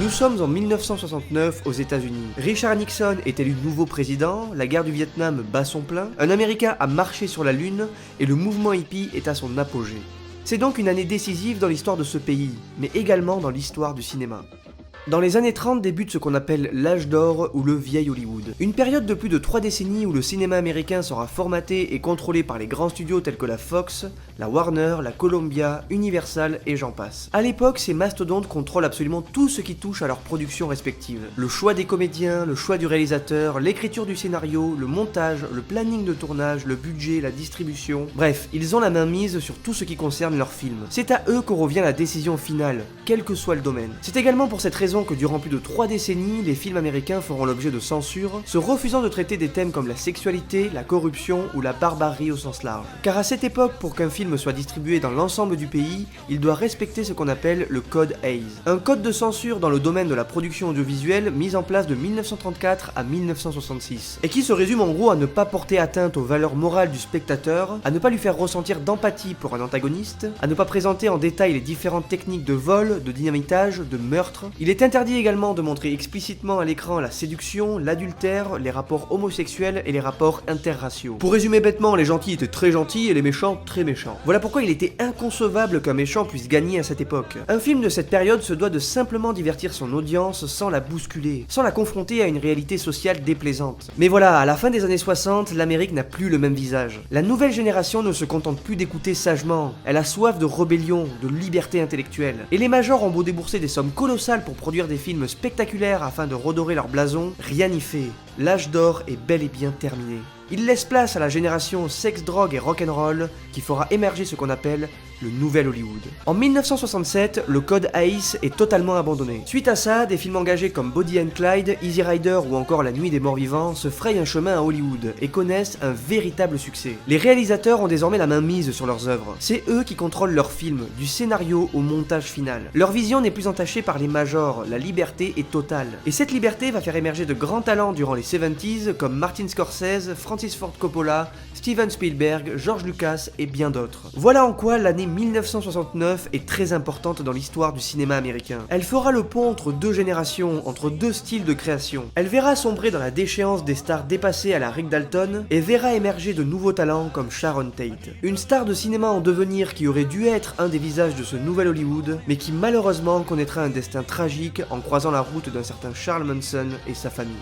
Nous sommes en 1969 aux États-Unis. Richard Nixon est élu nouveau président, la guerre du Vietnam bat son plein, un Américain a marché sur la Lune et le mouvement hippie est à son apogée. C'est donc une année décisive dans l'histoire de ce pays, mais également dans l'histoire du cinéma. Dans les années 30 débute ce qu'on appelle l'âge d'or ou le vieil Hollywood. Une période de plus de 3 décennies où le cinéma américain sera formaté et contrôlé par les grands studios tels que la Fox, la Warner, la Columbia, Universal et j'en passe. A l'époque, ces mastodontes contrôlent absolument tout ce qui touche à leurs productions respectives. Le choix des comédiens, le choix du réalisateur, l'écriture du scénario, le montage, le planning de tournage, le budget, la distribution... Bref, ils ont la main mise sur tout ce qui concerne leurs films. C'est à eux qu'on revient la décision finale, quel que soit le domaine. C'est également pour cette raison que durant plus de 3 décennies, les films américains feront l'objet de censure, se refusant de traiter des thèmes comme la sexualité, la corruption ou la barbarie au sens large. Car à cette époque, pour qu'un film soit distribué dans l'ensemble du pays, il doit respecter ce qu'on appelle le code Hays. Un code de censure dans le domaine de la production audiovisuelle mis en place de 1934 à 1966, et qui se résume en gros à ne pas porter atteinte aux valeurs morales du spectateur, à ne pas lui faire ressentir d'empathie pour un antagoniste, à ne pas présenter en détail les différentes techniques de vol, de dynamitage, de meurtre. Il est interdit également de montrer explicitement à l'écran la séduction, l'adultère, les rapports homosexuels et les rapports interraciaux. Pour résumer bêtement, les gentils étaient très gentils et les méchants très méchants. Voilà pourquoi il était inconcevable qu'un méchant puisse gagner à cette époque. Un film de cette période se doit de simplement divertir son audience sans la bousculer, sans la confronter à une réalité sociale déplaisante. Mais voilà, à la fin des années 60, l'Amérique n'a plus le même visage. La nouvelle génération ne se contente plus d'écouter sagement, elle a soif de rébellion, de liberté intellectuelle. Et les majors ont beau débourser des sommes colossales pour produire des films spectaculaires afin de redorer leur blason, rien n'y fait. L'âge d'or est bel et bien terminé. Il laisse place à la génération sexe, drogue et rock'n'roll qui fera émerger ce qu'on appelle le nouvel Hollywood. En 1967, le code Hays est totalement abandonné. Suite à ça, des films engagés comme Bonnie and Clyde, Easy Rider ou encore La Nuit des Morts Vivants se frayent un chemin à Hollywood et connaissent un véritable succès. Les réalisateurs ont désormais la main mise sur leurs œuvres. C'est eux qui contrôlent leurs films, du scénario au montage final. Leur vision n'est plus entachée par les majors, la liberté est totale. Et cette liberté va faire émerger de grands talents durant les 70s comme Martin Scorsese, Francis Ford Coppola, Steven Spielberg, George Lucas et bien d'autres. Voilà en quoi l'année 1969 est très importante dans l'histoire du cinéma américain. Elle fera le pont entre 2 générations, entre 2 styles de création. Elle verra sombrer dans la déchéance des stars dépassées à la Rick Dalton et verra émerger de nouveaux talents comme Sharon Tate. Une star de cinéma en devenir qui aurait dû être un des visages de ce nouvel Hollywood, mais qui malheureusement connaîtra un destin tragique en croisant la route d'un certain Charles Manson et sa famille.